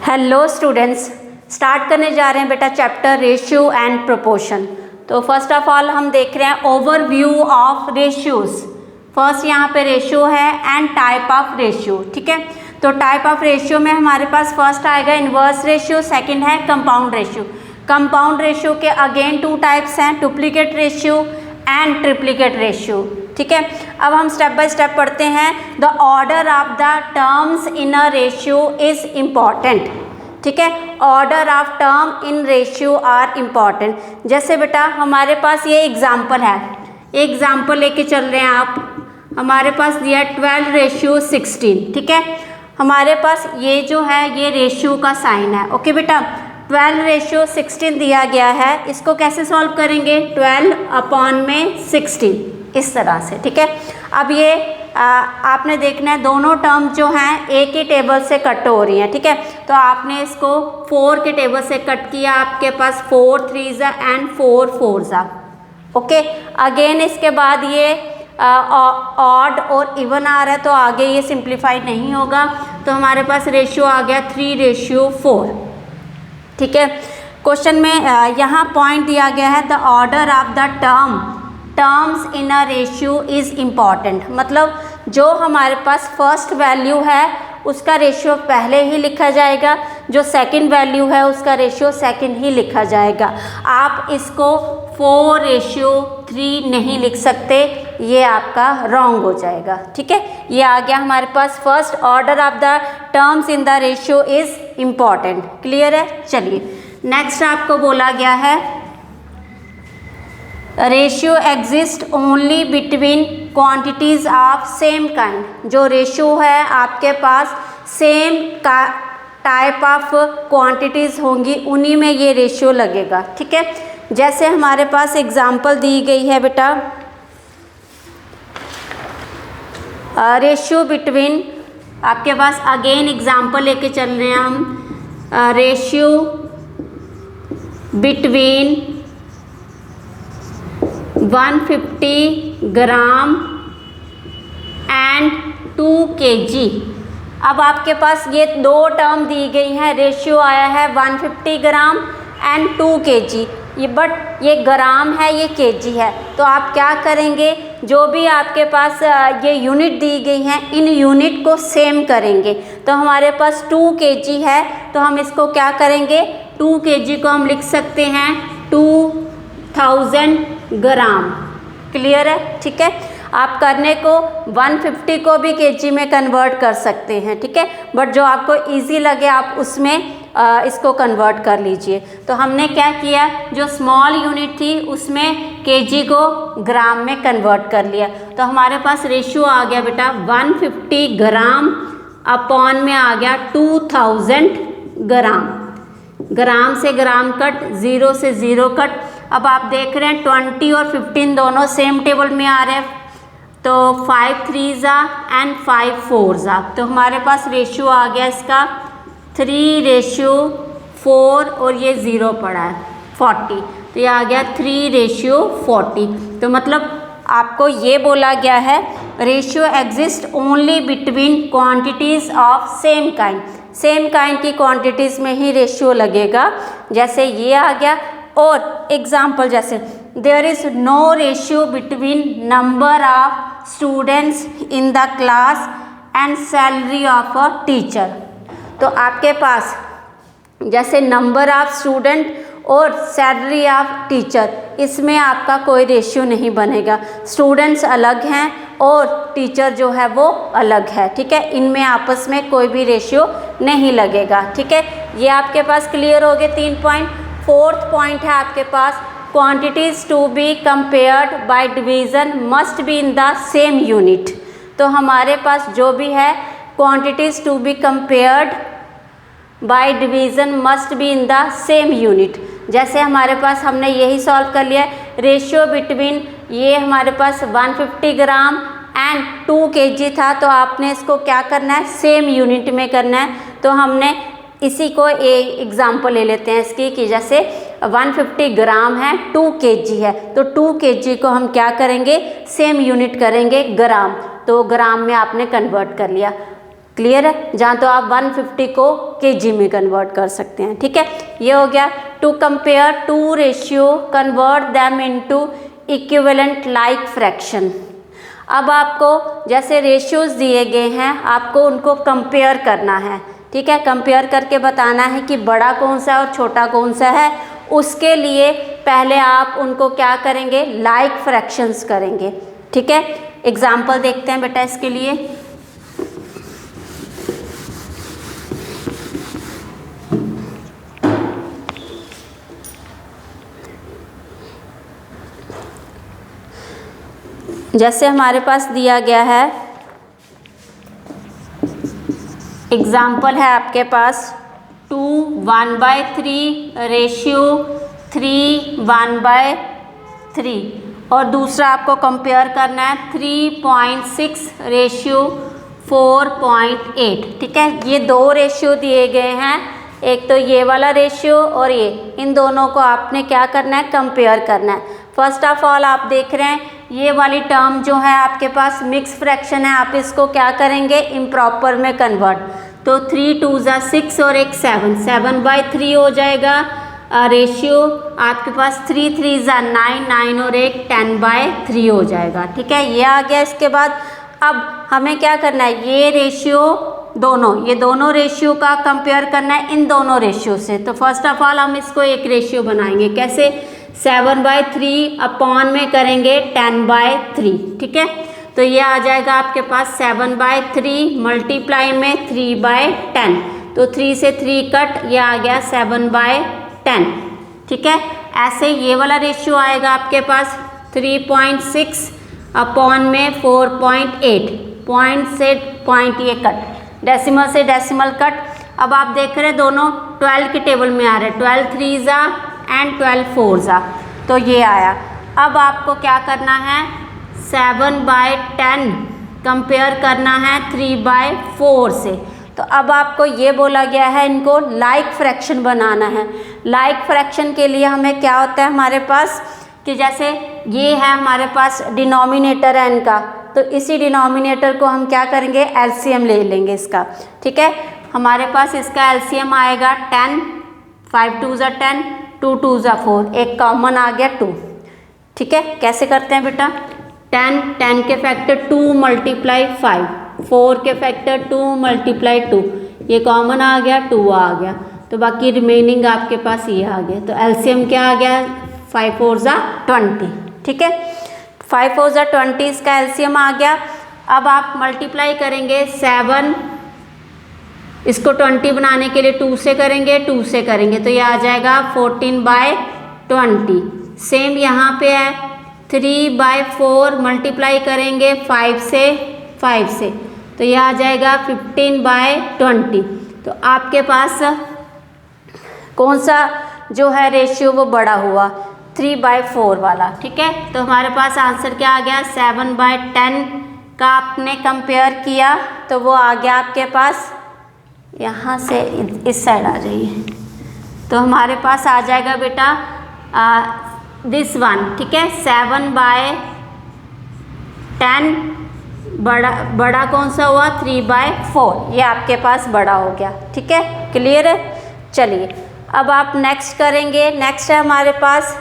Hello students, start करने जा रहे हैं बेटा चैप्टर रेशियो एंड प्रोपोर्शन। तो फर्स्ट ऑफ ऑल हम देख रहे हैं ओवरव्यू ऑफ रेशियोज। फर्स्ट यहाँ पे रेशियो है एंड टाइप ऑफ रेशियो, ठीक है। तो टाइप ऑफ रेशियो में हमारे पास फर्स्ट आएगा इन्वर्स रेशियो, सेकंड है कंपाउंड रेशियो। कंपाउंड रेशियो के अगेन टू टाइप्स हैं, duplicate ratio and triplicate ratio, ठीक है। अब हम स्टेप बाय स्टेप पढ़ते हैं। The order of the terms in a ratio is important, ठीक है। Order of term in ratio are important. जैसे बेटा हमारे पास ये एग्जाम्पल है, एग्जाम्पल लेके चल रहे हैं आप। हमारे पास दिया 12:16, ठीक है। हमारे पास ये जो है ये रेशियो का साइन है, ओके बेटा। 12:16 दिया गया है, इसको कैसे सॉल्व करेंगे? 12/16 इस तरह से, ठीक है। अब ये आपने देखना है दोनों टर्म जो हैं एक ही टेबल से कट हो रही हैं, ठीक है। तो आपने इसको 4 के टेबल से कट किया, आपके पास 4 3s and 4 4s, okay. Again इसके बाद ये ऑड और इवन आ रहा है, तो आगे ये सिंप्लीफाई नहीं होगा। तो हमारे पास रेशियो आ गया 3:4, ठीक है। क्वेश्चन में यहाँ पॉइंट दिया गया है the order of the terms in a ratio is important. मतलब जो हमारे पास फर्स्ट वैल्यू है उसका रेशियो पहले ही लिखा जाएगा, जो सेकंड वैल्यू है उसका रेशियो सेकंड ही लिखा जाएगा। आप इसको 4:3 नहीं लिख सकते, ये आपका रॉन्ग हो जाएगा, ठीक है। ये आ गया हमारे पास first order of the terms in the ratio is important. Clear है? चलिए नेक्स्ट आपको बोला गया है ratio exist only between quantities of same kind. जो रेशियो है आपके पास सेम का टाइप ऑफ क्वांटिटीज़ होंगी, उन्हीं में ये रेशियो लगेगा, ठीक है। जैसे हमारे पास एग्जांपल दी गई है बेटा रेशियो बिटवीन, आपके पास अगेन एग्जांपल लेके चल रहे हैं हम। Ratio between 150 gram and 2 kg। अब आपके पास ये दो टर्म दी गई हैं, रेशियो आया है 150 ग्राम एंड 2 kg। ये बट ये ग्राम है, ये kg है। तो आप क्या करेंगे, जो भी आपके पास ये यूनिट दी गई हैं इन यूनिट को सेम करेंगे। तो हमारे पास 2 kg है, तो हम इसको क्या करेंगे, 2 kg को हम लिख सकते हैं 2000 ग्राम। क्लियर है? ठीक है। आप करने को 150 को भी kg में कन्वर्ट कर सकते हैं, ठीक है। बट जो आपको इजी लगे आप उसमें इसको कन्वर्ट कर लीजिए। तो हमने क्या किया, जो स्मॉल यूनिट थी उसमें kg को ग्राम में कन्वर्ट कर लिया। तो हमारे पास रेशियो आ गया बेटा 150 ग्राम अपॉन में आ गया 2000 ग्राम। ग्राम से ग्राम कट, 0 से 0 कट। अब आप देख रहे हैं 20 और 15 दोनों सेम टेबल में आ रहे हैं, तो 5 3s एंड 5 4s। तो हमारे पास रेशियो आ गया इसका 3:4 और ये 0 पड़ा है 40, तो ये आ गया 3:40। तो मतलब आपको ये बोला गया है ratio exist only between quantities of same kind. Same kind की क्वांटिटीज़ में ही रेशियो लगेगा। जैसे ये आ गया, और एग्जाम्पल जैसे there is no ratio between number of students in the class and salary of a teacher. तो आपके पास जैसे नंबर ऑफ स्टूडेंट और सैलरी ऑफ टीचर, इसमें आपका कोई रेशियो नहीं बनेगा। स्टूडेंट्स अलग हैं और टीचर जो है वो अलग है, ठीक है। इनमें आपस में कोई भी रेशियो नहीं लगेगा, ठीक है। ये आपके पास क्लियर हो गए 3 पॉइंट। फोर्थ पॉइंट है आपके पास quantities to be compared by division must be in the same unit. तो हमारे पास जो भी है quantities to be compared by division must be in the same unit. जैसे हमारे पास हमने यही सॉल्व कर लिया रेशियो बिटवीन, ये हमारे पास 150 ग्राम एंड 2 kg था, तो आपने इसको क्या करना है, सेम यूनिट में करना है। तो हमने इसी को एक एग्जाम्पल ले लेते हैं इसकी, कि जैसे 150 ग्राम है, 2 kg है, तो 2 kg को हम क्या करेंगे, सेम यूनिट करेंगे ग्राम। तो ग्राम में आपने कन्वर्ट कर लिया। क्लियर है, जहाँ तो आप 150 को केजी में कन्वर्ट कर सकते हैं। ठीक है, ये हो गया। To compare two ratio convert them into equivalent like fraction. अब आपको जैसे रेशियोज दिए गए हैं, आपको उनको कंपेयर करना है। ठीक है, कंपेयर करके बताना है कि बड़ा कौन सा है और छोटा कौन सा है। उसके लिए पहले आप उनको क्या करेंगे, लाइक फ्रैक्शंस करेंगे। ठीक है, एग्जाम्पल देखते हैं बेटा इसके लिए। जैसे हमारे पास दिया गया है, एग्जाम्पल है आपके पास 2 1/3 रेशियो 3 1/3, और दूसरा आपको कंपेयर करना है 3.6 रेशियो 4.8। ठीक है, ये दो रेशियो दिए गए हैं, एक तो ये वाला रेशियो और ये, इन दोनों को आपने क्या करना है, कंपेयर करना है। फर्स्ट ऑफ ऑल आप देख रहे हैं ये वाली टर्म जो है आपके पास मिक्स फ्रैक्शन है, आप इसको क्या करेंगे, इम्प्रॉपर में कन्वर्ट। तो 3 2 ज़ा 6 और एक 7, 7/3 हो जाएगा रेशियो आपके पास। 3 3 ज़ा 9, 9 और एक 10/3 हो जाएगा। ठीक है, ये आ गया। इसके बाद अब हमें क्या करना है, ये रेशियो ये दोनों रेशियो का कंपेयर करना है इन दोनों रेशियो से। तो फर्स्ट ऑफ ऑल हम इसको एक रेशियो बनाएंगे, कैसे, 7/3 अपॉन में करेंगे 10/3। ठीक है, तो ये आ जाएगा आपके पास 7/3 मल्टीप्लाई में 3/10, तो 3 से 3 कट, ये आ गया 7/10। ठीक है, ऐसे ये वाला रेशियो आएगा आपके पास 3.6 अपॉन में 4.8, पॉइंट से पॉइंट ये कट, डेसिमल से डेसिमल कट। अब आप देख रहे हैं दोनों 12 के टेबल में आ रहे हैं, 12 3 ज़ा एंड 12 4 ज़ा, तो ये आया। अब आपको क्या करना है, 7/10 कंपेयर करना है 3/4 से। तो अब आपको ये बोला गया है इनको लाइक फ्रैक्शन बनाना है। लाइक फ्रैक्शन के लिए हमें क्या होता है हमारे पास, कि जैसे ये है हमारे पास डिनोमिनेटर है इनका, तो इसी डिनोमिनेटर को हम क्या करेंगे, एलसीएम ले लेंगे इसका। ठीक है, हमारे पास इसका एलसीएम आएगा 10, 5 2 ज़ा 10, 2 2 ज़ा 4, एक कॉमन आ गया 2। ठीक है, कैसे करते हैं बेटा, 10 के फैक्टर 2 × 5, 4 के फैक्टर 2 × 2, ये कॉमन आ गया, 2 आ गया, तो बाकी रिमेनिंग आपके पास ये आ गया। तो एलसीएम क्या आ गया, 5 4 ज़ा 20। ठीक है, 5 4 ज़ा 20 इसका एलसीएम आ गया। अब आप मल्टीप्लाई करेंगे 7, इसको 20 बनाने के लिए 2 से करेंगे, 2 से करेंगे, तो ये आ जाएगा 14/20। सेम यहाँ पे है 3/4 मल्टीप्लाई करेंगे 5 से, तो ये आ जाएगा 15/20। तो आपके पास कौन सा जो है रेशियो वो बड़ा हुआ, 3/4 वाला। ठीक है, तो हमारे पास आंसर क्या आ गया, 7/10 का आपने कंपेयर किया, तो वो आ गया आपके पास, यहाँ से इस साइड आ जाइए, तो हमारे पास आ जाएगा बेटा दिस वन। ठीक है, 7/10 बड़ा कौन सा हुआ, 3/4, ये आपके पास बड़ा हो गया। ठीक है, क्लियर है। चलिए अब आप नेक्स्ट करेंगे। नेक्स्ट है हमारे पास,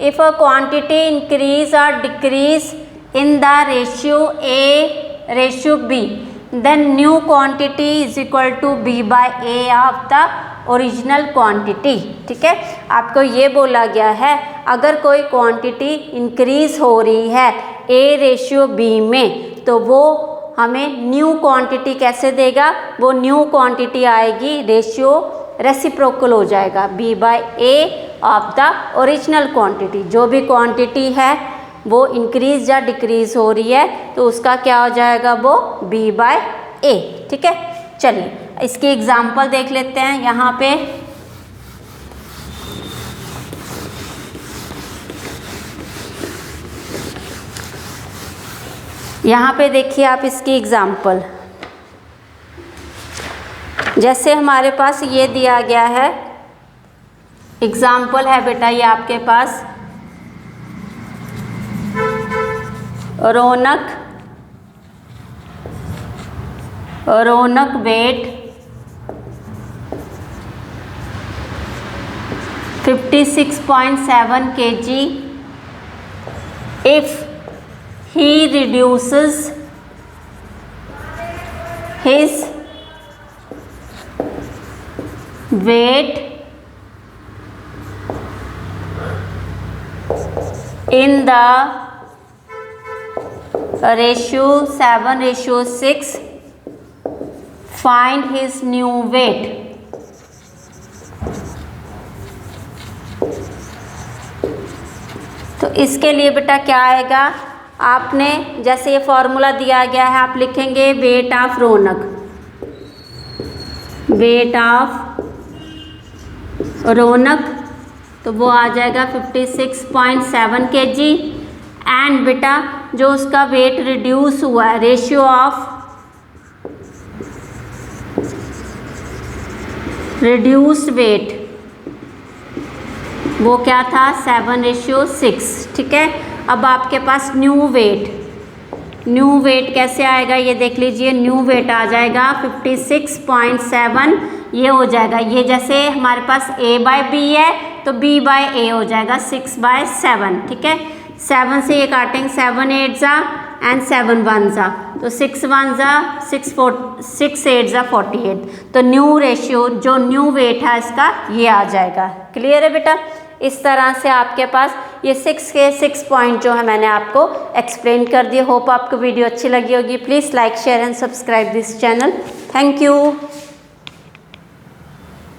इफ़ अ क्वांटिटी इंक्रीज और decrease in the ratio B, then new quantity is equal to B/A of the original quantity। ठीक है, आपको ये बोला गया है अगर कोई क्वांटिटी इंक्रीज हो रही है A/B में, तो वो हमें न्यू क्वांटिटी कैसे देगा, वो न्यू क्वांटिटी आएगी, रेशियो रेसिप्रोकल हो जाएगा, B/A of the original quantity. जो भी क्वांटिटी है वो इंक्रीज या डिक्रीज हो रही है, तो उसका क्या हो जाएगा, वो B/A। ठीक है, चलिए इसकी एग्जांपल देख लेते हैं। यहाँ पे देखिए आप इसकी एग्जांपल, जैसे हमारे पास ये दिया गया है, एग्जाम्पल है बेटा ये आपके पास, रौनक wait 56.7 kg if he reduces his weight in the ratio 7:6, find his new weight। तो इसके लिए बेटा क्या आएगा, आपने जैसे ये फॉर्मूला दिया गया है, आप लिखेंगे weight of Raunak, weight of Raunak, तो वो आ जाएगा 56.7 kg। एंड बेटा जो उसका वेट रिड्यूस हुआ है, रेशियो ऑफ रिड्यूस्ड वेट वो क्या था 7:6, ठीक है। अब आपके पास न्यू वेट कैसे आएगा ये देख लीजिए। न्यू वेट आ जाएगा 56.7, ये हो जाएगा, ये जैसे हमारे पास A/B है तो B/A हो जाएगा 6/7, ठीक है। 7 से ये काटेंगे, 7 8 जा एंड 7 1 जा, तो 6 1 जा 6 8 जा 48। तो न्यू रेशियो जो न्यू वेट है इसका ये आ जाएगा। क्लियर है बेटा। इस तरह से आपके पास ये 6 पॉइंट जो है मैंने आपको एक्सप्लेन कर दिए। होप आपको वीडियो अच्छी लगी होगी। Please like share and subscribe this channel. Thank you.